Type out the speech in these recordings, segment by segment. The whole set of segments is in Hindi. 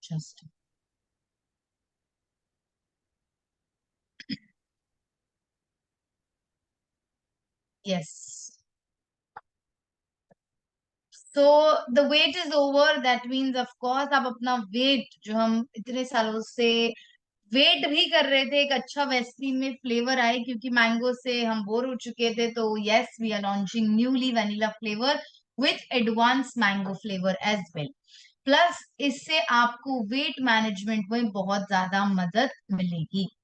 Just yes. So the weight is over, that means of course आप अपना वेट जो हम इतने सालों से वेट भी कर रहे थे, एक अच्छा वेस्टीन में फ्लेवर आए, क्योंकि मैंगो से हम बोर हो चुके थे, तो yes we are launching newly vanilla flavour with advance mango flavour as well. Plus इससे आपको वेट मैनेजमेंट में बहुत ज्यादा मदद मिलेगी।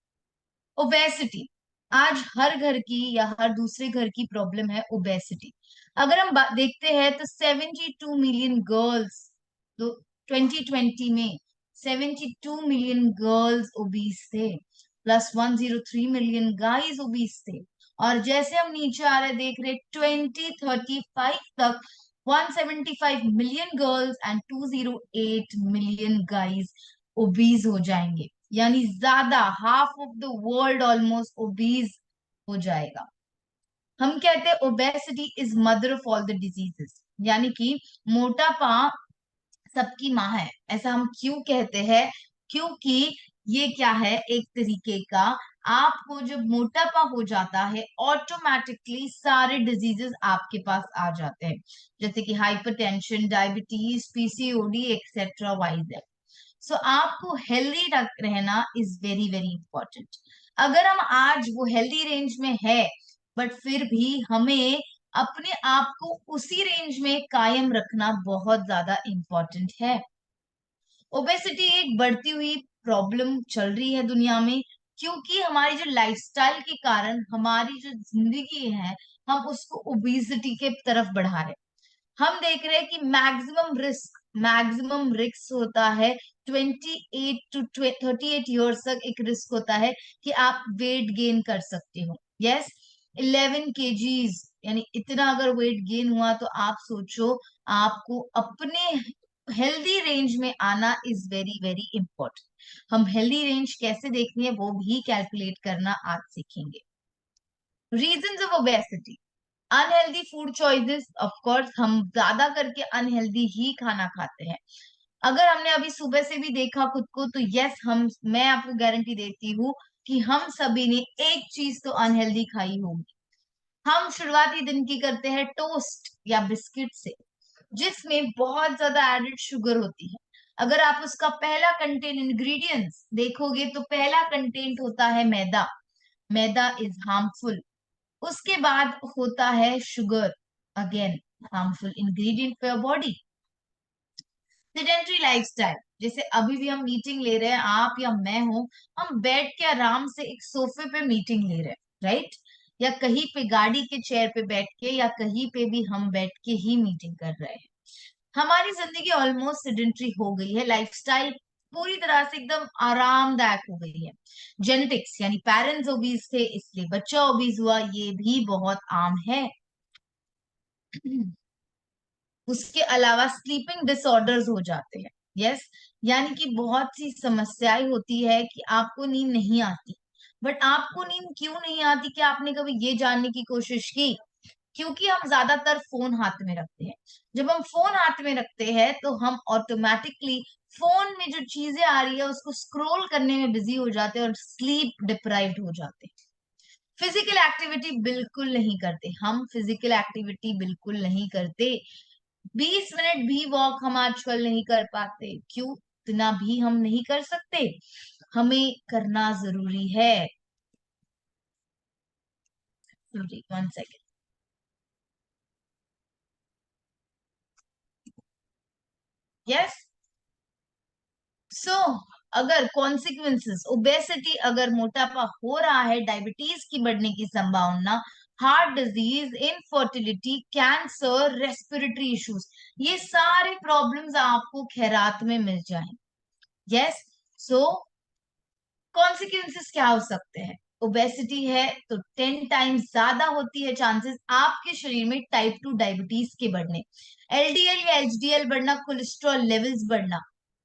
ओबेसिटी आज हर घर की या हर दूसरे घर की प्रॉब्लम है, ओबेसिटी। अगर हम देखते हैं तो 72 मिलियन गर्ल्स, तो 2020 में 72 मिलियन गर्ल्स ओबीस थे, प्लस 103 मिलियन गाइज ओबीस थे। और जैसे हम नीचे आ रहे देख रहे 2035 तक 175 million girls and 208 million guys obese हो जाएंगे, यानी ज्यादा half of the world almost obese हो जाएगा। हम कहते हैं obesity is mother of all the diseases, यानी कि मोटापा सबकी माँ है। ऐसा हम क्यों कहते हैं? क्योंकि ये क्या है, एक तरीके का आपको जब मोटापा हो जाता है ऑटोमेटिकली सारे डिजीजेस आपके पास आ जाते हैं, जैसे कि hypertension, diabetes, PCOD etcetera wise. So आपको हेल्दी रहना इज वेरी वेरी इंपॉर्टेंट। अगर हम आज वो हेल्दी रेंज में है, बट फिर भी हमें अपने आप को उसी रेंज में कायम रखना बहुत ज्यादा इंपॉर्टेंट है। ओबेसिटी एक बढ़ती हुई प्रॉब्लम चल रही है दुनिया में, क्योंकि हमारी जो लाइफस्टाइल के कारण हमारी जो जिंदगी है, हम उसको ओबेसिटी के तरफ बढ़ा रहे हैं। हम देख रहे हैं कि मैक्सिमम रिस्क होता है 28 to 38 ईयर्स तक, एक रिस्क होता है कि आप वेट गेन कर सकते हो। यस, 11 kgs, यानी इतना अगर वेट गेन हुआ तो आप सोचो, आपको अपने हेल्दी रेंज में आना इज वेरी वेरी इंपॉर्टेंट। हम हेल्दी रेंज कैसे देखनी है वो भी कैलकुलेट करना आज सीखेंगे। Reasons of obesity, unhealthy food choices, of course हम ज्यादा करके अनहेल्दी ही खाना खाते हैं। अगर हमने अभी सुबह से भी देखा खुद को, तो यस हम मैं आपको गारंटी देती हूँ कि हम सभी ने एक चीज तो अनहेल्दी खाई होगी। हम शुरुआती दिन की करते हैं टोस्ट या बिस्किट से, जिसमें बहुत ज्यादा एडेड शुगर होती है। अगर आप उसका पहला कंटेंट इंग्रेडिएंट्स देखोगे तो पहला कंटेंट होता है मैदा। मैदा इज हार्मफुल। उसके बाद होता है sugar, again harmful ingredient for your body. Sedentary lifestyle, जैसे अभी भी हम मीटिंग ले रहे हैं, आप या मैं हो, हम बैठ के आराम से एक सोफे पे मीटिंग ले रहे हैं, राइट? या कहीं पे गाड़ी के चेयर पे बैठ के, या कहीं पे भी हम बैठ के ही मीटिंग कर रहे हैं। हमारी जिंदगी ऑलमोस्ट सेडेंटरी हो गई है, लाइफस्टाइल पूरी तरह से एकदम आरामदायक हो गई है। जेनेटिक्स, यानी पेरेंट्स ओबीज थे इसलिए बच्चा ओबीज हुआ, ये भी बहुत आम है। उसके अलावा स्लीपिंग डिसऑर्डर्स हो जाते हैं। यस, यानी कि बहुत सी समस्याएं होती है कि आपको नींद नहीं आती। बट आपको नींद क्यों नहीं आती, क्या आपने कभी ये जानने की कोशिश की? क्योंकि हम ज्यादातर फोन हाथ में रखते हैं। जब हम फोन हाथ में रखते हैं तो हम ऑटोमेटिकली फोन में जो चीजें आ रही है उसको स्क्रॉल करने में बिजी हो जाते हैं और स्लीप डिप्राइव्ड हो जाते हैं। फिजिकल एक्टिविटी बिल्कुल नहीं करते, हम फिजिकल एक्टिविटी बिल्कुल नहीं करते। 20 मिनट भी वॉक हम आजकल नहीं कर पाते, क्यों? इतना भी हम नहीं कर सकते, हमें करना जरूरी है। Sorry, 1 second. यस। सो अगर कॉन्सिक्वेंसेस ओबेसिटी, अगर मोटापा हो रहा है, डायबिटीज की बढ़ने की संभावना, heart disease, infertility, cancer, respiratory issues, ये सारे प्रॉब्लम्स आपको खैरात में मिल जाएं। यस। सो कॉन्सिक्वेंसेस क्या हो सकते हैं? ओबेसिटी है तो 10 टाइम्स ज्यादा होती है चांसेस आपके शरीर में टाइप 2 डायबिटीज के बढ़ने, एलडीएल या एचडीएल बढ़ना, कोलेस्ट्रॉल लेवल्स बढ़ना,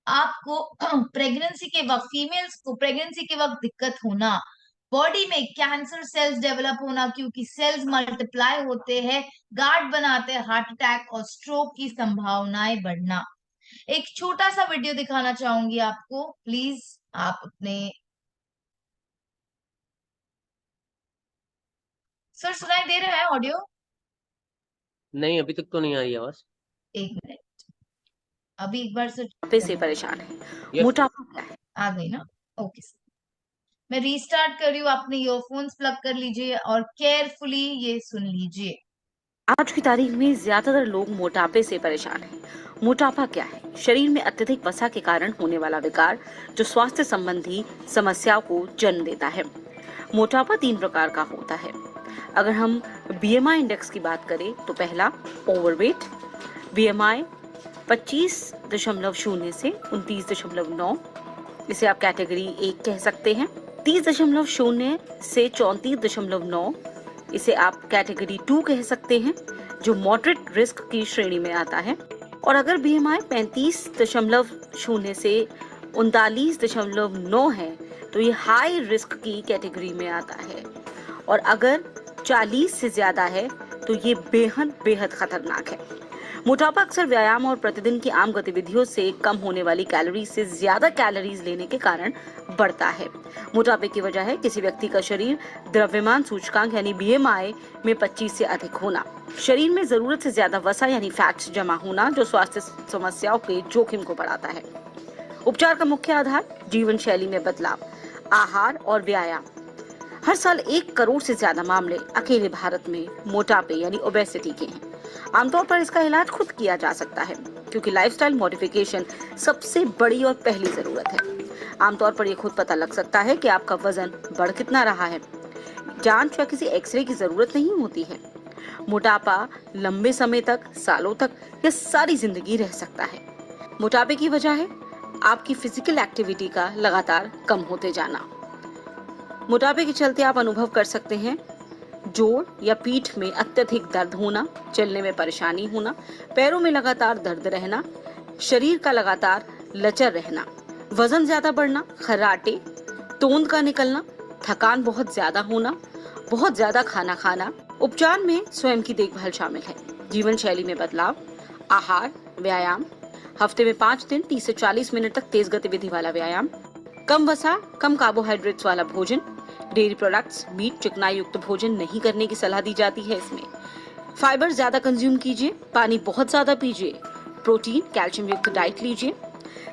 आपको प्रेगनेंसी के वक्त, फीमेल्स को प्रेगनेंसी के वक्त दिक्कत होना, बॉडी में कैंसर सेल्स डेवलप होना, क्योंकि सेल्स मल्टीप्लाई होते हैं, गार्ड बनाते हैं, हार्ट अटैक और स्ट्रोक की संभावनाएं बढ़ना। एक छोटा सा वीडियो दिखाना चाहूंगी आपको, प्लीज आप अपने। सर सुनाई दे रहा है ऑडियो? नहीं, अभी तक तो नहीं आई आवाज। एक मिनट, अभी एक बार से मोटापे से परेशान है। यस। मोटापा क्या है? आ गई ना? ओके सर, मैं रीस्टार्ट कर रही हूँ, अपने ईयरफोन्स प्लग कर लीजिए और केयरफुली ये सुन लीजिए। आज की तारीख में ज्यादातर लोग मोटापे से परेशान हैं। मोटापा क्या है? शरीर में अत्यधिक वसा के कारण होने वाला विकार जो स्वास्थ्य संबंधी समस्याओं को जन्म देता है। मोटापा 3 प्रकार का होता है। अगर हम बीएमआई इंडेक्स की बात करें तो पहला ओवरवेट, बीएमआई 25.0 से 29.9, इसे आप कैटेगरी 1 कह सकते हैं। 30.0 से 34.9, इसे आप कैटेगरी 2 कह सकते हैं, जो मॉडरेट रिस्क की श्रेणी में आता है। और अगर बीएमआई 35.0 से 39.9 है तो ये हाई रिस्क की कैटेगरी में आता है। और अगर 40 से ज्यादा है तो ये बेहद बेहद खतरनाक है। मोटापा अक्सर व्यायाम और प्रतिदिन की आम गतिविधियों से कम होने वाली कैलोरी से ज्यादा कैलोरीज लेने के कारण बढ़ता है। मोटापे की वजह है किसी व्यक्ति का शरीर द्रव्यमान सूचकांक यानी बीएमआई में 25 से अधिक होना, शरीर में जरूरत से ज्यादा वसा यानी फैट्स जमा होना जो स्वास्थ्य समस्याओं के जोखिम को बढ़ाता है। उपचार का मुख्य आधार जीवन शैली में बदलाव, आहार और व्यायाम। हर साल 1 करोड़ से ज्यादा मामले अकेले भारत में मोटापे यानी ओबेसिटी के हैं। आमतौर पर इसका इलाज खुद किया जा सकता है क्योंकि लाइफस्टाइल मॉडिफिकेशन सबसे बड़ी और पहली जरूरत है। आमतौर पर यह खुद पता लग सकता है कि आपका वजन बढ़ कितना रहा है। जांच या किसी एक्सरे की जरूरत नहीं होती है। मोटापा लंबे समय तक, सालों तक या सारी जिंदगी रह सकता है। मोटापे की वजह है आपकी फिजिकल एक्टिविटी का लगातार कम होते जाना। मोटापे के चलते आप अनुभव कर सकते हैं जोड़ या पीठ में अत्यधिक दर्द होना, चलने में परेशानी होना, पैरों में लगातार दर्द रहना, शरीर का लगातार लचर रहना, वजन ज्यादा बढ़ना, खर्राटे, तोंद का निकलना, थकान बहुत ज्यादा होना, बहुत ज्यादा खाना खाना। उपचार में स्वयं की देखभाल शामिल है, जीवन शैली में बदलाव, आहार, व्यायाम, हफ्ते में 5 दिन 30 से 40 मिनट तक तेज गतिविधि वाला व्यायाम, कम वसा कम कार्बोहाइड्रेट्स वाला भोजन, डेयरी प्रोडक्ट्स, मीट, चिकनाई युक्त भोजन नहीं करने की सलाह दी जाती है। इसमें फाइबर ज्यादा कंज्यूम कीजिए, पानी बहुत ज्यादा पीजिए, प्रोटीन कैल्शियम युक्त डाइट लीजिए,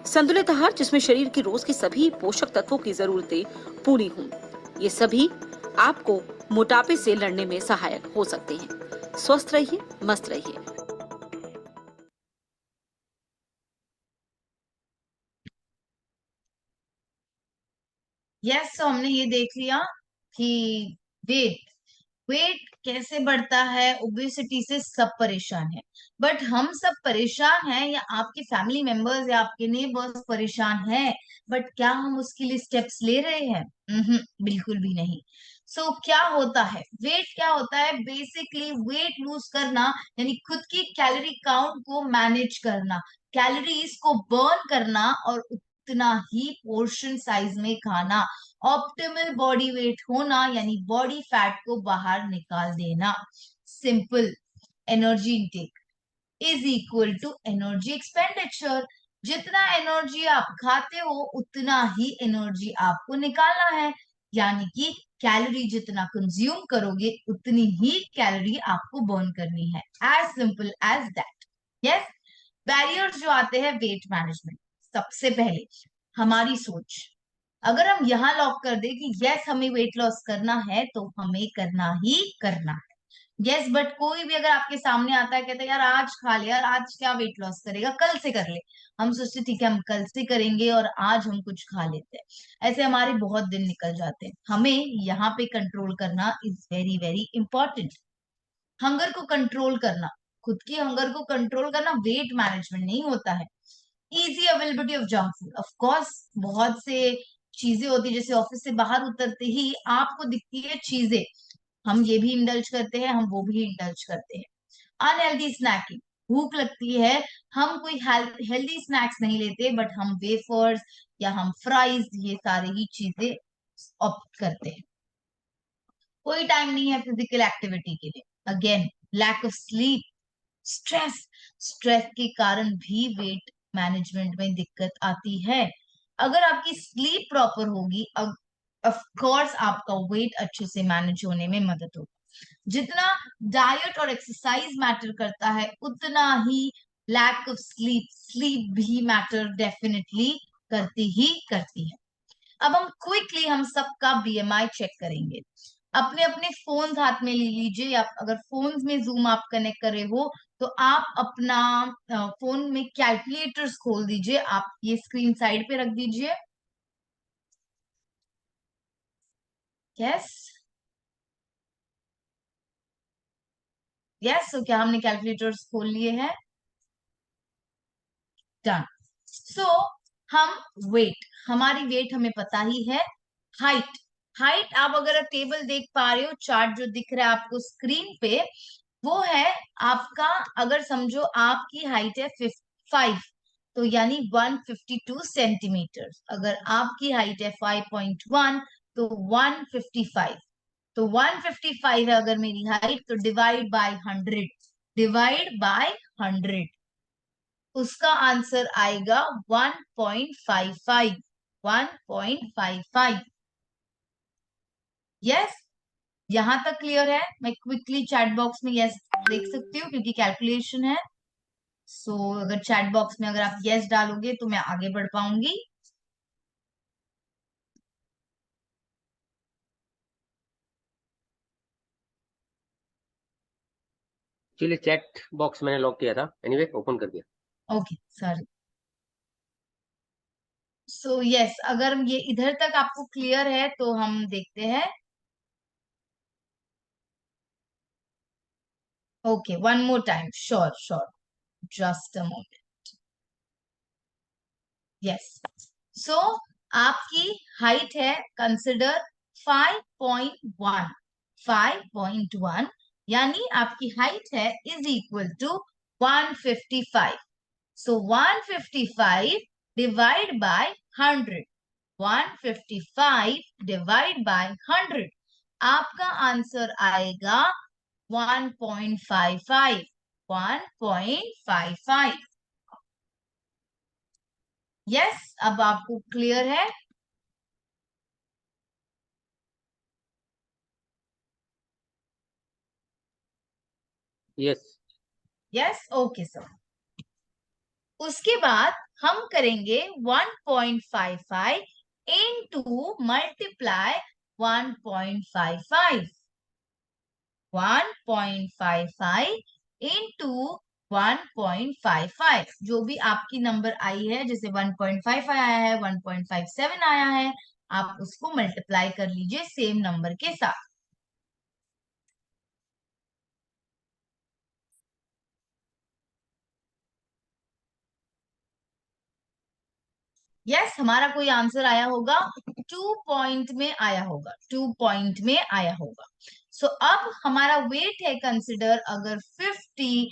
संतुलित आहार जिसमें शरीर की रोज की सभी पोषक तत्वों की जरूरतें पूरी हों। ये सभी आपको मोटापे से लड़ने में सहायक हो सकते हैं। स्वस्थ रहिए, मस्त रहिए। यस, तो हमने ये देख लिया कि वेट वेट कैसे बढ़ता है, ओबेसिटी से सब परेशान है। बट हम सब परेशान हैं या आपके फैमिली मेंबर्स या आपके नेबर्स परेशान हैं, बट क्या हम उसके लिए स्टेप्स ले रहे हैं? बिल्कुल भी नहीं। सो क्या होता है वेट? क्या होता है बेसिकली? वेट लूज करना यानी खुद की कैलोरी काउंट को मैनेज करना, कैलोरीज को बर्न करना और उतना ही पोर्शन साइज में खाना, ऑप्टिमल बॉडी वेट होना यानी बॉडी फैट को बाहर निकाल देना। Simple. Energy intake is equal to energy expenditure. जितना एनर्जी आप खाते हो उतना ही एनर्जी आपको निकालना है, यानी कि कैलोरी जितना कंज्यूम करोगे उतनी ही कैलोरी आपको बर्न करनी है। As simple as that. Yes. Barriers जो आते हैं वेट मैनेजमेंट, सबसे पहले हमारी सोच। अगर हम यहाँ लॉक कर दे कि यस हमें वेट लॉस करना है तो हमें करना ही करना है। यस, बट कोई भी अगर आपके सामने आता है, कहता है यार आज खा ले, यार आज क्या वेट लॉस करेगा, कल से कर ले। हम सोचते ठीक है हम कल से करेंगे और आज हम कुछ खा लेते हैं। ऐसे हमारे बहुत दिन निकल जाते हैं। हमें यहाँ पे कंट्रोल करना is very very important. Hunger को कंट्रोल करना, खुद की हंगर को कंट्रोल करना वेट मैनेजमेंट नहीं होता है। Easy availability of junk food, of course बहुत से चीजें होती है, जैसे ऑफिस से बाहर उतरते ही आपको दिखती है चीजें, हम ये भी इंडल्ज करते हैं, हम वो भी इंडल्ज करते हैं। अनहेल्दी स्नैकिंग, भूख लगती है, हम कोई हेल्दी स्नैक्स नहीं लेते, बट हम वेफर्स या हम फ्राइज ये सारे ही चीजें ऑप्ट करते हैं। कोई टाइम नहीं है फिजिकल एक्टिविटी के लिए। Again, lack of sleep, stress, stress के कारण भी वेट मैनेजमेंट में दिक्कत आती है। अगर आपकी स्लीप प्रॉपर होगी, ऑफ कोर्स आपका वेट अच्छे से मैनेज होने में मदद होगी। जितना डाइट और एक्सरसाइज मैटर करता है, उतना ही लैक ऑफ स्लीप भी मैटर डेफिनेटली करती है। अब हम क्विकली हम सबका बीएमआई चेक करेंगे। अपने अपने फोन हाथ में ले लीजिए, या अगर फोन में जूम आप कनेक्ट करे हो तो आप अपना फोन में कैलकुलेटर्स खोल दीजिए। आप ये स्क्रीन साइड पे रख दीजिए। यस यस, तो क्या हमने कैलकुलेटर्स खोल लिए हैं? डन। सो हम वेट, हमारी वेट हमें पता ही है। हाइट, हाइट आप अगर टेबल देख पा रहे हो, चार्ट जो दिख रहा है आपको स्क्रीन पे, वो है आपका, अगर समझो आपकी हाइट है 5, तो यानी 152 सेंटीमीटर। अगर आपकी हाइट है 5.1 तो 155, तो 155 है अगर मेरी हाइट, तो डिवाइड बाय 100, डिवाइड बाय 100, उसका आंसर आएगा 1.55, 1.55। यस, यहां तक क्लियर है? मैं क्विकली चैट बॉक्स में यस देख सकती हूँ क्योंकि कैलकुलेशन है। सो अगर चैट बॉक्स में अगर आप यस डालोगे तो मैं आगे बढ़ पाऊंगी। चलिए, चैट बॉक्स मैंने लॉक किया था, एनीवे ओपन कर दिया। Okay sorry. सो यस, अगर ये इधर तक आपको क्लियर है तो हम देखते हैं। Okay, one more time, sure sure, just a moment. Yes, so आपकी हाइट है, कंसिडर 5.1, 5.1 यानी आपकी हाइट है is equal to 155। So 155 divide by 100, 155 divide by 100, आपका आंसर आएगा 1.55, 1.55। यस, अब आपको क्लियर है? यस। Yes, okay sir. उसके बाद हम करेंगे 1.55 इनटू मल्टीप्लाई 1.55, 1.55 इनटू 1.55, जो भी आपकी नंबर आई है, जैसे 1.55 आया है, 1.57 आया है, आप उसको मल्टीप्लाई कर लीजिए सेम नंबर के साथ। यस, हमारा कोई आंसर आया होगा, 2 पॉइंट में आया होगा, 2 पॉइंट में आया होगा। सो अब हमारा वेट है, कंसिडर अगर 50,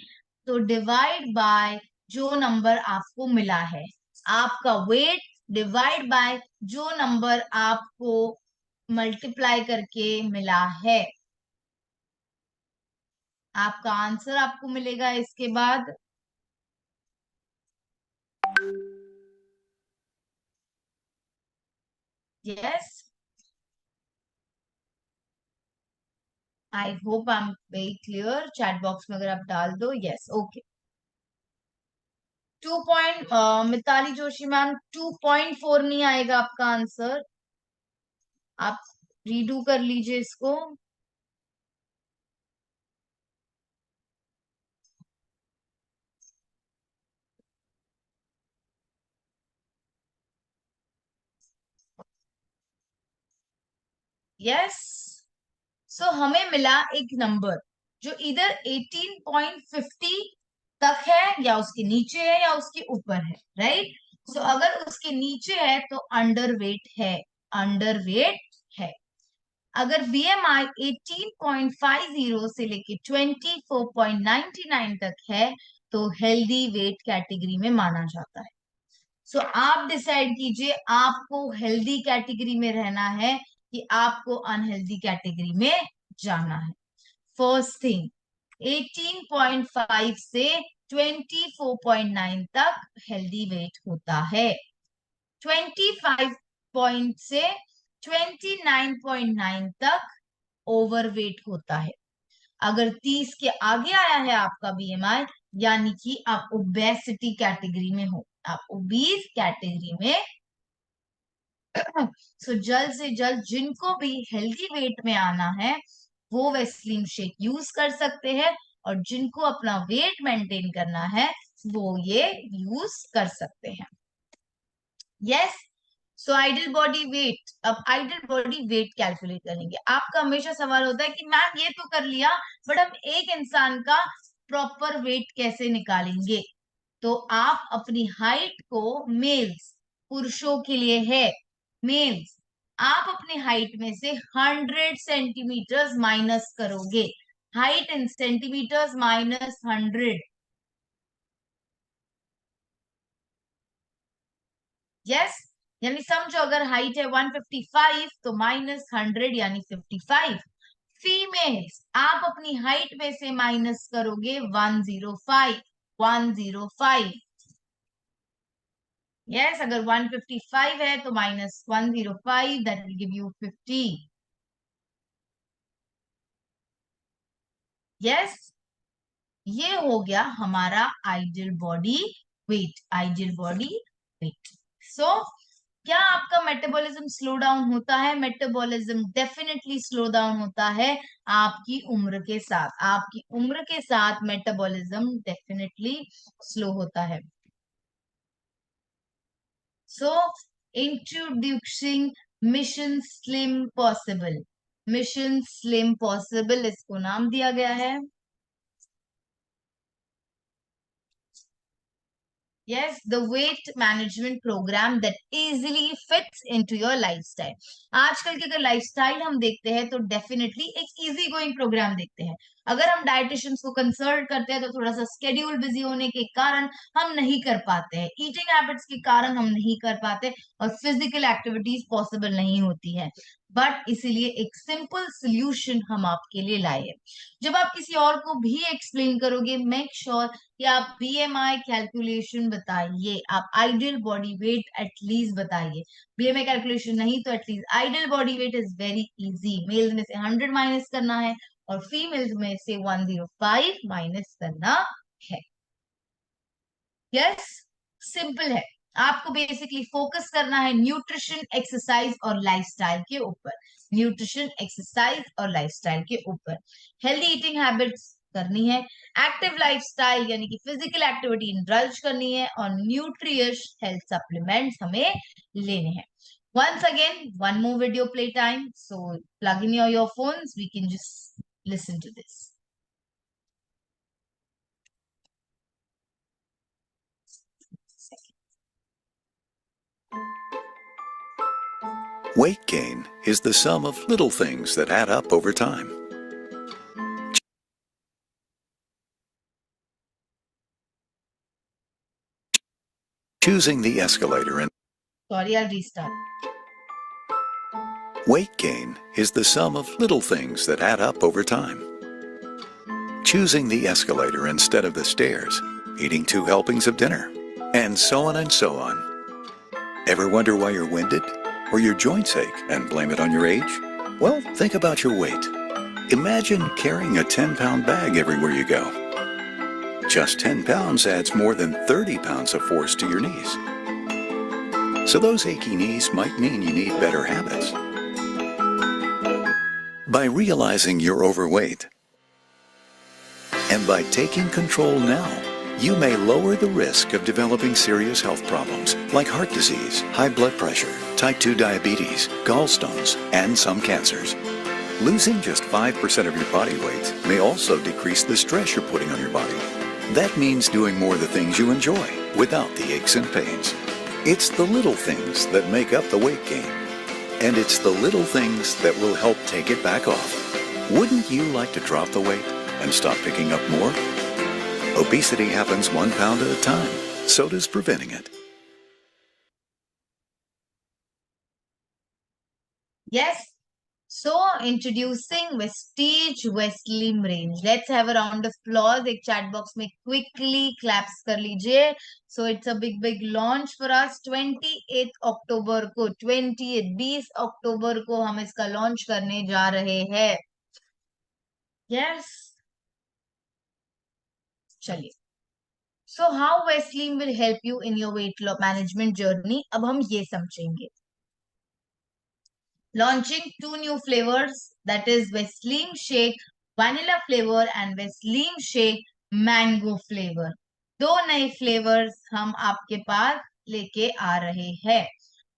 तो डिवाइड बाय जो नंबर आपको मिला है, आपका वेट डिवाइड बाय जो नंबर आपको मल्टीप्लाई करके मिला है, आपका आंसर आपको मिलेगा इसके बाद। Yes, I hope I am very clear. Chat box में अगर आप डाल दो yes, okay. 2 point, Mitali Joshi ma'am 2.4 नहीं आएगा आपका आंसर, आप रीडू कर लीजिए इसको। यस, सो हमें मिला एक नंबर जो इधर 18.50 तक है, या उसके नीचे है, या उसके ऊपर है, राइट? सो अगर उसके नीचे है तो अंडर वेट है, अंडर वेट है। अगर बीएमआई 18.50 से लेके 24.99 तक है तो हेल्दी वेट कैटेगरी में माना जाता है। सो आप डिसाइड कीजिए आपको हेल्दी कैटेगरी में रहना है कि आपको अनहेल्दी कैटेगरी में जाना है। फर्स्ट थिंग, 18.5 से 24.9 तक हेल्दी वेट होता है। 25 पॉइंट से 29.9 तक ओवरवेट होता है। अगर 30 के आगे आया है आपका बीएमआई, यानी कि आप ओबेसिटी कैटेगरी में हो, आप ओबीज कैटेगरी में। सो जल्द से जल्द जिनको भी हेल्दी वेट में आना है वो वेस्लिन शेक यूज कर सकते हैं, और जिनको अपना वेट मेंटेन करना है वो ये यूज कर सकते हैं। यस, सो आइडल बॉडी वेट। अब आइडल बॉडी वेट कैलकुलेट करेंगे। आपका हमेशा सवाल होता है कि मैम ये तो कर लिया, बट हम एक इंसान का प्रॉपर वेट कैसे निकालेंगे? तो आप अपनी हाइट को, मेल्स, पुरुषों के लिए है, मेल्स, आप अपनी हाइट में से 100 सेंटीमीटर्स माइनस करोगे। Height in centimetres minus 100। Yes, यानी समझो अगर हाइट है 155 तो माइनस 100 यानी 55। फीमेल्स, आप अपनी हाइट में से माइनस करोगे 105। 105। यस, अगर 155 है तो minus 105, that will give you 50। Yes, ये हो गया हमारा ideal body weight. Ideal body weight. So क्या आपका मेटाबॉलिज्म स्लो डाउन होता है? मेटाबॉलिज्म डेफिनेटली स्लो डाउन होता है आपकी उम्र के साथ। आपकी उम्र के साथ मेटाबॉलिज्म डेफिनेटली स्लो होता है। सो introducing mission slim possible. Mission slim possible इसको नाम दिया गया है। Yes, the weight management program that easily fits into your lifestyle. आजकल के अगर लाइफस्टाइल हम देखते हैं तो डेफिनेटली एक इजी गोइंग प्रोग्राम देखते हैं। अगर हम डाइटिशियंस को कंसल्ट करते हैं तो थोड़ा सा स्केड्यूल बिजी होने के कारण हम नहीं कर पाते हैं, ईटिंग हैबिट्स के कारण हम नहीं कर पाते, और फिजिकल एक्टिविटीज पॉसिबल नहीं होती है। बट इसीलिए एक सिंपल सोल्यूशन हम आपके लिए लाए हैं। जब आप किसी और को भी एक्सप्लेन करोगे, मेक श्योर कि आप बीएमआई कैलकुलेशन बताइए, आप आइडियल बॉडी वेट एटलीस्ट बताइए। बीएमआई कैलकुलेशन नहीं तो at least ideal body weight is very easy. Males में से 100 माइनस करना है और फीमेल्स में से 105 माइनस करना है। यस, सिंपल है। आपको बेसिकली फोकस करना है न्यूट्रिशन, एक्सरसाइज और लाइफस्टाइल के ऊपर। न्यूट्रिशन, एक्सरसाइज और लाइफस्टाइल के ऊपर हेल्दी ईटिंग हैबिट्स करनी है, एक्टिव लाइफस्टाइल यानी कि फिजिकल एक्टिविटी इंडल्ज करनी है, और न्यूट्रियस हेल्थ सप्लीमेंट्स हमें लेने हैं। Once again, one more video play time. So plug in your earphones. We can just listen to this. Weight gain is the sum of little things that add up over time. Choosing the escalator in Sorry, I'll restart. weight gain is the sum of little things that add up over time. Choosing the escalator instead of the stairs, eating 2 helpings of dinner, and so on and so on. Ever wonder why you're winded or your joints ache and blame it on your age? Well, think about your weight. Imagine carrying a 10-pound bag everywhere you go. Just 10 pounds adds more than 30 pounds of force to your knees. So those achy knees might mean you need better habits. By realizing you're overweight, and by taking control now, you may lower the risk of developing serious health problems like heart disease, high blood pressure, type 2 diabetes, gallstones, and some cancers. Losing just 5% of your body weight may also decrease the stress you're putting on your body. That means doing more of the things you enjoy without the aches and pains. It's the little things that make up the weight gain. And it's the little things that will help take it back off. Wouldn't you like to drop the weight and stop picking up more? Obesity happens 1 pound at a time. So does preventing it. Yes, So, introducing Vestige Westlim range. Let's have a round of applause. एक chat box में quickly claps कर लीजिए. So, it's a big launch for us. 28 अक्टूबर को 20 अक्टूबर को हम इसका लॉन्च करने जा रहे हैं. Yes. चलिए. So, how Westlim will help you in your weight loss management journey? अब हम ये समझेंगे. Launching 2 new flavors, that is Westlim Shake vanilla flavor and Westlim Shake mango flavor. 2 नए फ्लेवर्स हम आपके पास लेके आ रहे हैं.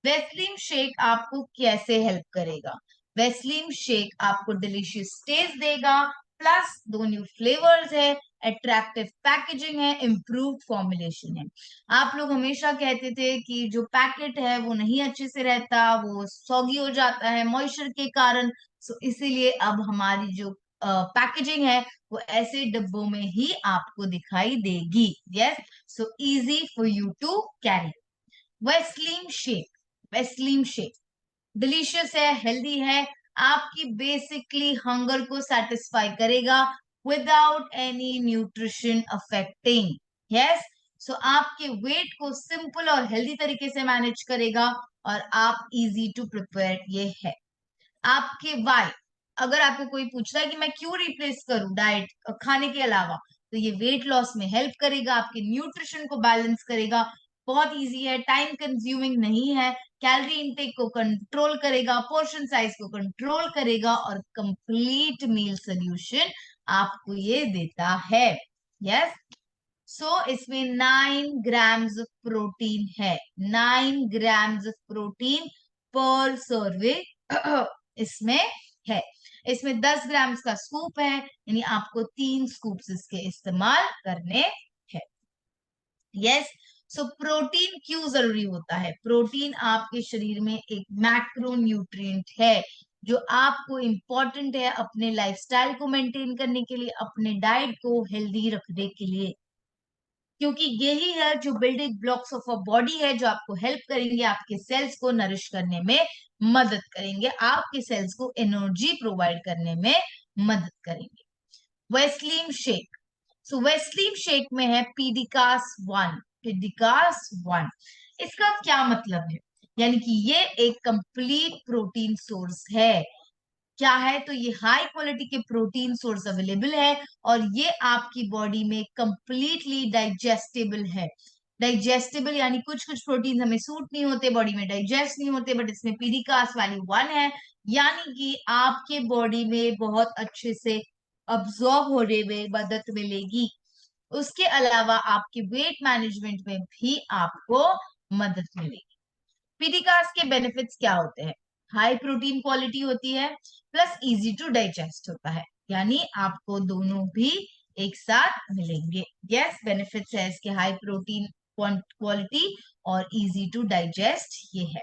Westlim Shake आपको कैसे हेल्प करेगा? Westlim Shake आपको डिलीशियस टेस्ट देगा, प्लस 2 न्यू फ्लेवर्स है, अट्रैक्टिव पैकेजिंग है, इम्प्रूव्ड फॉर्मुलेशन है. आप लोग हमेशा कहते थे कि जो पैकेट है वो नहीं अच्छे से रहता, वो सॉगी हो जाता है मॉइस्चर के कारण. सो इसीलिए अब हमारी जो पैकेजिंग है वो ऐसे डब्बों में ही आपको दिखाई देगी. Yes, so easy for you to carry. Weslim shake delicious है, हेल्दी है, आपकी बेसिकली हंगर को सेटिस्फाई करेगा without any nutrition affecting. Yes, so आपके वेट को सिंपल और हेल्दी तरीके से मैनेज करेगा और आप इजी टू प्रिपेयर ये है. आपके वाई, अगर आपको कोई पूछता है कि मैं क्यों रिप्लेस करूं डाइट खाने के अलावा, तो ये वेट लॉस में हेल्प करेगा, आपके न्यूट्रिशन को बैलेंस करेगा. बहुत इजी है, टाइम कंज्यूमिंग नहीं है, कैलोरी इनटेक को कंट्रोल करेगा, पोर्शन साइज को कंट्रोल करेगा और कंप्लीट मील सोल्यूशन आपको ये देता है. यस, सो इसमें 9 ग्राम्स ऑफ प्रोटीन है. 9 ग्राम्स ऑफ प्रोटीन पर सर्विंग इसमें है. इसमें 10 ग्राम का स्कूप है, यानी आपको 3 स्कूप्स इसके इस्तेमाल करने हैं. यस, सो प्रोटीन क्यों जरूरी होता है? प्रोटीन आपके शरीर में एक मैक्रो न्यूट्रिएंट है जो आपको इंपॉर्टेंट है अपने लाइफस्टाइल को मेंटेन करने के लिए, अपने डाइट को हेल्दी रखने के लिए, क्योंकि यही है जो building blocks of a body है, जो आपको हेल्प करेंगे, आपके सेल्स को नरिश करने में मदद करेंगे, आपके सेल्स को एनर्जी प्रोवाइड करने में मदद करेंगे. वेस्लीम शेक, सो वेस्लीम शेक में है पीडिकास 1. इसका क्या मतलब है? यानी कि ये एक कंप्लीट प्रोटीन सोर्स है. क्या है? तो ये हाई क्वालिटी के प्रोटीन सोर्स अवेलेबल है और ये आपकी बॉडी में कंप्लीटली डाइजेस्टेबल है. डाइजेस्टेबल यानी कुछ प्रोटीन हमें सूट नहीं होते, बॉडी में डाइजेस्ट नहीं होते, बट इसमें पीडिकास वैल्यू 1 है, यानी कि आपके बॉडी में बहुत अच्छे से अब्सॉर्ब होने में मदद मिलेगी. उसके अलावा आपके वेट मैनेजमेंट में भी आपको मदद मिलेगी. पीडिकास के बेनिफिट्स क्या होते हैं? हाई प्रोटीन क्वालिटी होती है, प्लस इजी टू डाइजेस्ट होता है, यानी आपको दोनों भी एक साथ मिलेंगे. यस, बेनिफिट्स है इसके हाई प्रोटीन क्वालिटी और इजी टू डाइजेस्ट ये है.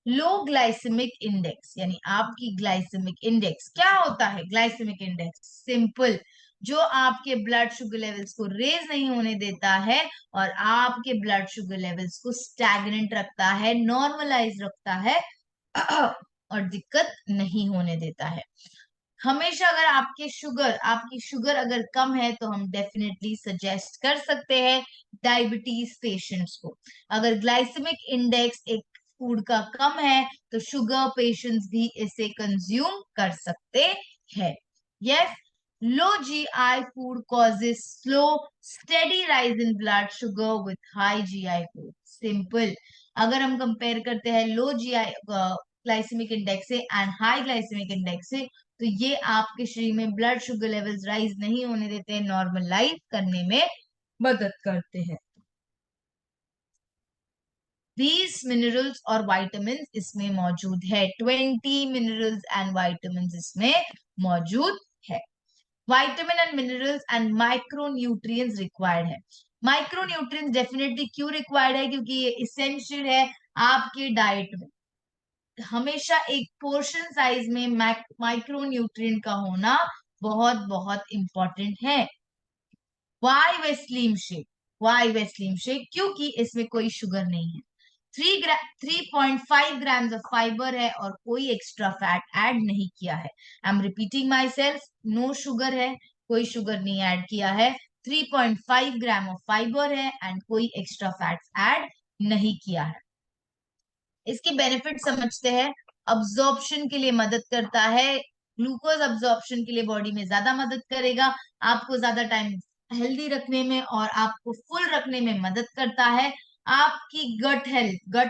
लो ग्लाइसेमिक इंडेक्स, यानी आपकी ग्लाइसेमिक इंडेक्स क्या होता है? ग्लाइसेमिक इंडेक्स सिंपल, जो आपके ब्लड शुगर लेवल्स को रेज नहीं होने देता है और आपके ब्लड शुगर लेवल्स को स्टैग्नेंट रखता है, नॉर्मलाइज रखता है और दिक्कत नहीं होने देता है. हमेशा अगर आपकी शुगर अगर कम है तो हम डेफिनेटली सजेस्ट कर सकते हैं डायबिटीज पेशेंट्स को. अगर ग्लाइसेमिक इंडेक्स एक फूड का कम है तो शुगर पेशेंट्स भी इसे कंज्यूम कर सकते हैं. Yes, low GI food causes slow, steady rise in blood sugar with high GI food. Simple. अगर हम कंपेयर करते हैं लो GI ग्लाइसेमिक इंडेक्स से एंड हाई ग्लाइसेमिक इंडेक्स से, तो ये आपके शरीर में ब्लड शुगर लेवल्स राइज नहीं होने देते, नॉर्मल लाइफ करने में मदद करते हैं. These मिनरल्स और वाइटामिन इसमें मौजूद है. 20 मिनरल्स एंड वाइटामिन इसमें मौजूद है. Vitamin and minerals and micronutrients required है. माइक्रोन्यूट्रिएंट्स डेफिनेटली क्यों रिक्वायर्ड है? क्योंकि ये इसेंशियल है आपके डाइट में. हमेशा एक पोर्शन साइज में माइक्रोन्यूट्रिएंट का होना बहुत बहुत इंपॉर्टेंट है. Why Weslim shake? क्योंकि इसमें कोई शुगर नहीं है. 3.5 ग्राम्स ऑफ फाइबर है और कोई एक्स्ट्रा फैट ऐड नहीं किया है। I am repeating myself, no sugar है, कोई शुगर नहीं ऐड किया है। 3.5 ग्राम ऑफ फाइबर है एंड कोई एक्स्ट्रा फैट ऐड नहीं किया है। इसके बेनिफिट समझते हैं। अब्जॉर्प्शन के लिए मदद करता है, ग्लूकोज अब्जॉर्प्शन के लिए बॉडी में ज्यादा मदद करेगा, आपको ज्यादा टाइम हेल्दी रखने में और आपको फुल रखने में मदद करता है। आपकी गट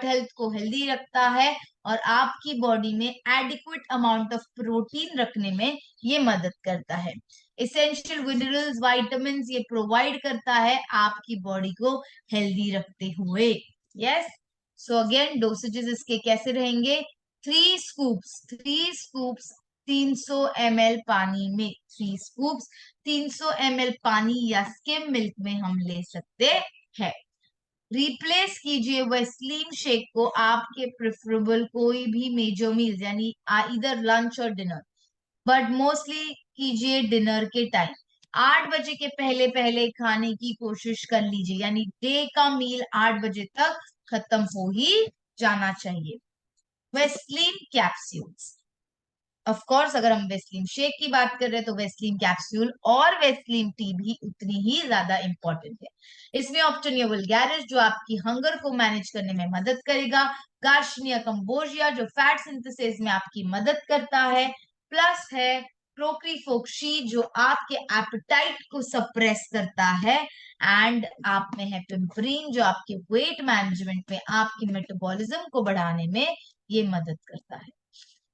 हेल्थ को हेल्दी रखता है और आपकी बॉडी में एडिक्वेट अमाउंट ऑफ प्रोटीन रखने में ये मदद करता है। इसेंशियल मिनरल्स, विटामिन ये प्रोवाइड करता है आपकी बॉडी को हेल्दी रखते हुए। यस, सो अगेन डोसेजेस इसके कैसे रहेंगे? 3 स्कूप्स 300 ml पानी में, 3 स्कूप्स 300 ml पानी या स्किम मिल्क में हम ले सकते हैं। रिप्लेस कीजिए वेस्लीन शेक को आपके प्रेफरेबल कोई भी मेजर मील यानी इधर लंच और डिनर, बट मोस्टली कीजिए डिनर के टाइम। 8 बजे के पहले पहले खाने की कोशिश कर लीजिए, यानी डे का मील 8 बजे तक खत्म हो ही जाना चाहिए। वेस्लीन कैप्सूल्स, ऑफ कोर्स अगर हम वेस्लीन शेक की बात कर रहे हैं तो वेस्लीन कैप्सूल और वेस्लीन टी भी उतनी ही ज्यादा इंपॉर्टेंट है। इसमें ऑप्टेनिया वल्गैरिस जो आपकी हंगर को मैनेज करने में मदद करेगा, गार्शिनिया कंबोजिया जो फैट सिंथेसिस में आपकी मदद करता है, प्लस है प्रोक्रीफोक्सी जो आपके एपेटाइट को सप्रेस करता है, एंड आप में है पिम्परीन जो आपके वेट मैनेजमेंट में, आपकी मेटाबॉलिज्म को बढ़ाने में ये मदद करता है।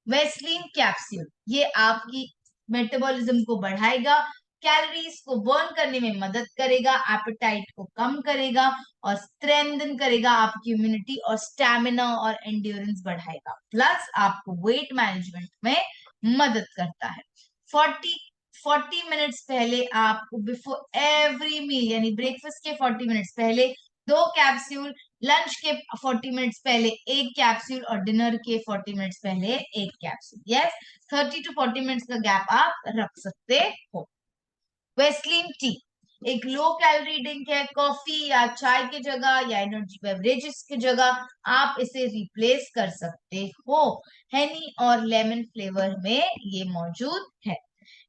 वेस्लीन कैप्सूल ये आपकी मेटाबॉलिज्म को बढ़ाएगा, कैलोरीज को बर्न करने में मदद करेगा, एपेटाइट को कम करेगा और स्ट्रेंथन करेगा आपकी इम्यूनिटी और स्टैमिना और एंड्योरेंस बढ़ाएगा, प्लस आपको वेट मैनेजमेंट में मदद करता है। 40 मिनट्स पहले आपको बिफोर एवरी मील यानी ब्रेकफास्ट के 40 मिनट्स पहले 2 कैप्सूल, लंच के 40 मिनट्स पहले 1 कैप्सूल और डिनर के 40 मिनट्स पहले 1 कैप्सूल। यस, 30 to 40 मिनट्स का गैप आप रख सकते हो। वेस्लीन टी एक लो कैलोरी ड्रिंक है, कॉफी या चाय की जगह या एनर्जी बेवरेजेस की जगह आप इसे रिप्लेस कर सकते हो। हनी और लेमन फ्लेवर में ये मौजूद है।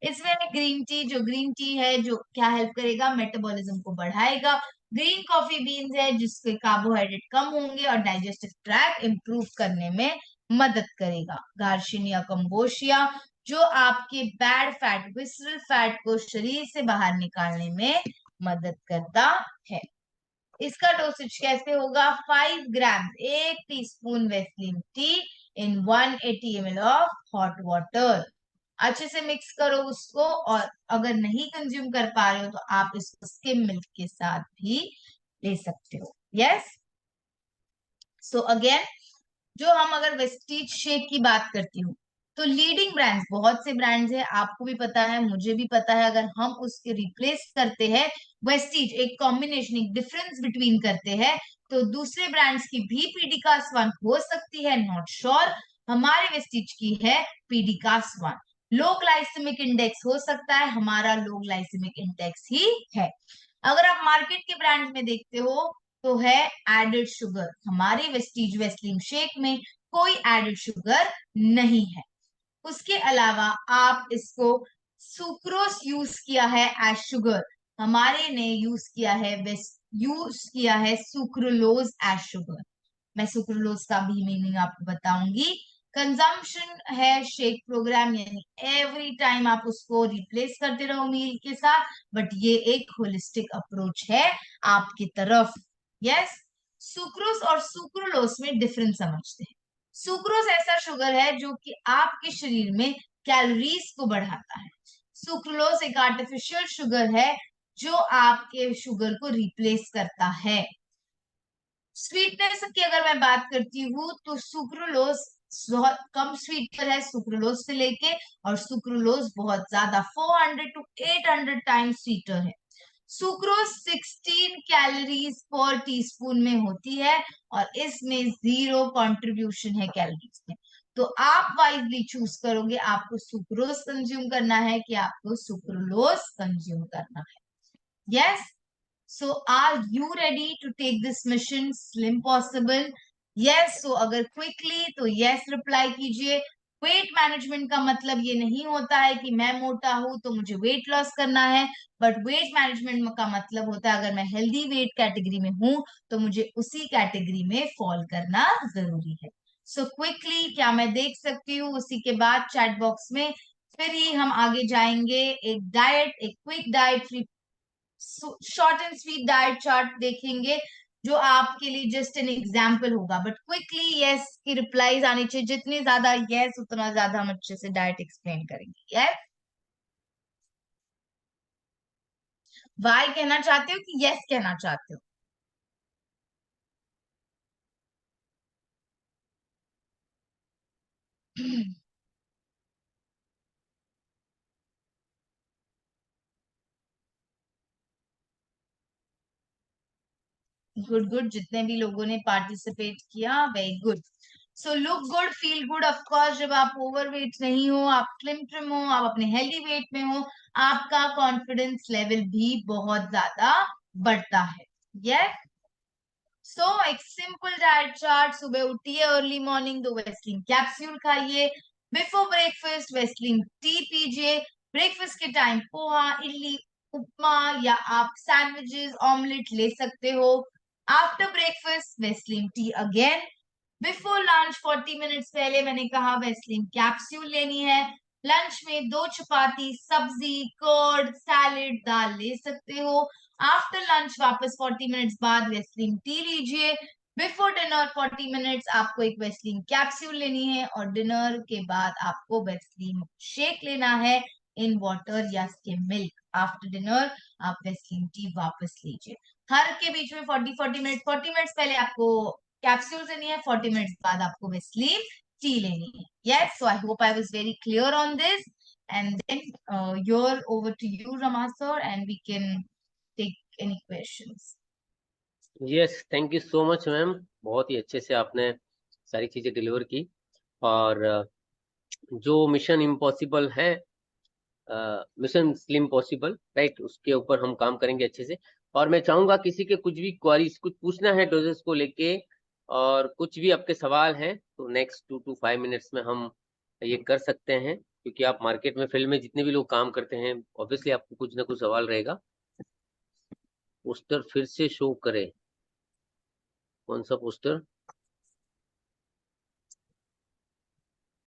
इसमें ग्रीन टी, जो ग्रीन टी है जो क्या हेल्प करेगा, मेटाबॉलिज्म को बढ़ाएगा। ग्रीन कॉफी बीन्स है जिसके कार्बोहाइड्रेट कम होंगे और डाइजेस्टिव ट्रैक्ट इंप्रूव करने में मदद करेगा। गार्शिनिया कंबोशिया जो आपके बैड फैट, विसरल फैट को शरीर से बाहर निकालने में मदद करता है। इसका डोसेज कैसे होगा? 5 gram 1 teaspoon Weslim tea in 180 ml of hot water. अच्छे से मिक्स करो उसको, और अगर नहीं कंज्यूम कर पा रहे हो तो आप इसको स्किम मिल्क के साथ भी ले सकते हो। यस, सो अगेन जो हम अगर वेस्टीज शेक की बात करती हूँ तो लीडिंग ब्रांड्स, बहुत से ब्रांड्स है, आपको भी पता है मुझे भी पता है, अगर हम उसके रिप्लेस करते हैं वेस्टीज, एक कॉम्बिनेशन, एक डिफरेंस बिटवीन करते हैं तो दूसरे ब्रांड्स की भी पीडिकास 1 हो सकती है, नॉट श्योर। हमारे वेस्टीज की है पीडिकास 1। लो ग्लाइसेमिक इंडेक्स हो सकता है, हमारा लो ग्लाइसेमिक इंडेक्स ही है। अगर आप मार्केट के ब्रांड में देखते हो तो है एडेड शुगर, हमारे वेस्टीज वेस्लिन शेक में कोई एडेड शुगर नहीं है। उसके अलावा आप इसको सुक्रोस यूज किया है एज शुगर, हमारे ने यूज किया है सुक्रोलोज एज शुगर। मैं सुक्रोलोज का भी मीनिंग आपको बताऊंगी। कंजम्पशन है शेक प्रोग्राम, यानी एवरी टाइम आप उसको रिप्लेस करते रहो मील के साथ, बट ये एक होलिस्टिक अप्रोच है आपकी तरफ। यस, सुक्रोज और सुक्रोलोज में डिफरेंस समझते हैं। सुक्रोज ऐसा शुगर है जो कि आपके शरीर में कैलोरीज को बढ़ाता है। सुक्रोलोज एक आर्टिफिशियल शुगर है जो आपके शुगर को रिप्लेस करता है। स्वीटनेस की अगर मैं बात करती हूँ तो सुक्रोलोज बहुत कम स्वीटर है सुक्रोलोज से लेके, और सुक्रोलोज बहुत ज्यादा 400 to 800 टाइम्स स्वीटर है। सुक्रोज 16 कैलोरीज पर टीस्पून में होती है और इसमें 0 कंट्रीब्यूशन है कैलोरीज में। तो आप वाइजली चूज करोगे आपको सुक्रोज कंज्यूम करना है कि आपको सुक्रोलोज कंज्यूम करना है। Yes, so are you ready to take this mission, Slim Possible? Yes, so अगर क्विकली तो यस रिप्लाई कीजिए। वेट मैनेजमेंट का मतलब ये नहीं होता है कि मैं मोटा हूं तो मुझे वेट लॉस करना है, बट वेट मैनेजमेंट का मतलब होता है अगर मैं हेल्दी वेट कैटेगरी में हूं तो मुझे उसी कैटेगरी में फॉल करना जरूरी है। सो क्विकली क्या मैं देख सकती हूँ? उसी के बाद चैट बॉक्स में फिर ही हम आगे जाएंगे। एक डाइट, एक quick diet, short and sweet diet chart देखेंगे जो आपके लिए जस्ट एन एग्जाम्पल होगा, बट क्विकली यस की रिप्लाईज आनी चाहिए। जितनी ज्यादा यस उतना ज्यादा हम अच्छे से डाइट एक्सप्लेन करेंगे। यस, वाई कहना चाहते हो कि यस कहना चाहते हो? गुड गुड, जितने भी लोगों ने पार्टिसिपेट किया very good. So look good feel good, of course जब आप ओवरवेट नहीं हो, आप स्लिम ट्रिम हो, आप अपने हेल्दी वेट में हो, आपका कॉन्फिडेंस लेवल भी बहुत ज्यादा बढ़ता है। यस, सो एक सिंपल डाइट चार्ट। सुबह उठिए अर्ली मॉर्निंग, 2 वेस्लिन कैप्सूल खाइए। बिफोर ब्रेकफास्ट वेस्लिन टी पीजिए। ब्रेकफास्ट के टाइम पोहा, इडली, उपमा या आप सैंडविचेस, ऑमलेट ले सकते हो। After breakfast Vaseline T again. Before lunch 40 minutes पहले मैंने कहा वेस्लिन कैप्सूल लेनी है। लंच में 2 चपाती, सब्जी, कर्ड, सैलेड, दाल ले सकते हो। आफ्टर लंच वापस 40 मिनट्स बाद वेस्लिन टी लीजिए। बिफोर डिनर 40 मिनट्स आपको एक वेस्लिन कैप्सूल लेनी है, और डिनर के बाद आपको वेस्लिन शेक लेना है इन वाटर या स्किम मिल्क। आफ्टर डिनर आप वेस्लिन टी वापस लीजिए। हर के बीच में 40 मिनट्स पहले आपको कैप्सूल लेनी है, 40 मिनट्स बाद आपको वेस्लिन टी लेनी है। Yes, so I hope I was very clear on this, and then you're over to you, Rama sir, and we can take any questions. Yes, thank you so much ma'am, बहुत ही अच्छे से आपने सारी चीजें डिलीवर की। और जो मिशन इम्पॉसिबल है, मिशन स्लिम पॉसिबल, राइट, उसके ऊपर हम काम करेंगे अच्छे से। और मैं चाहूंगा किसी के कुछ भी क्वारीज, कुछ पूछना है डोजेस को लेके, और कुछ भी आपके सवाल हैं, तो नेक्स्ट 2 to 5 मिनट्स में हम ये कर सकते हैं, क्योंकि आप मार्केट में, फील्ड में जितने भी लोग काम करते हैं, ऑब्वियसली आपको कुछ ना कुछ सवाल रहेगा। पोस्टर फिर से शो करें, कौन सा पोस्टर?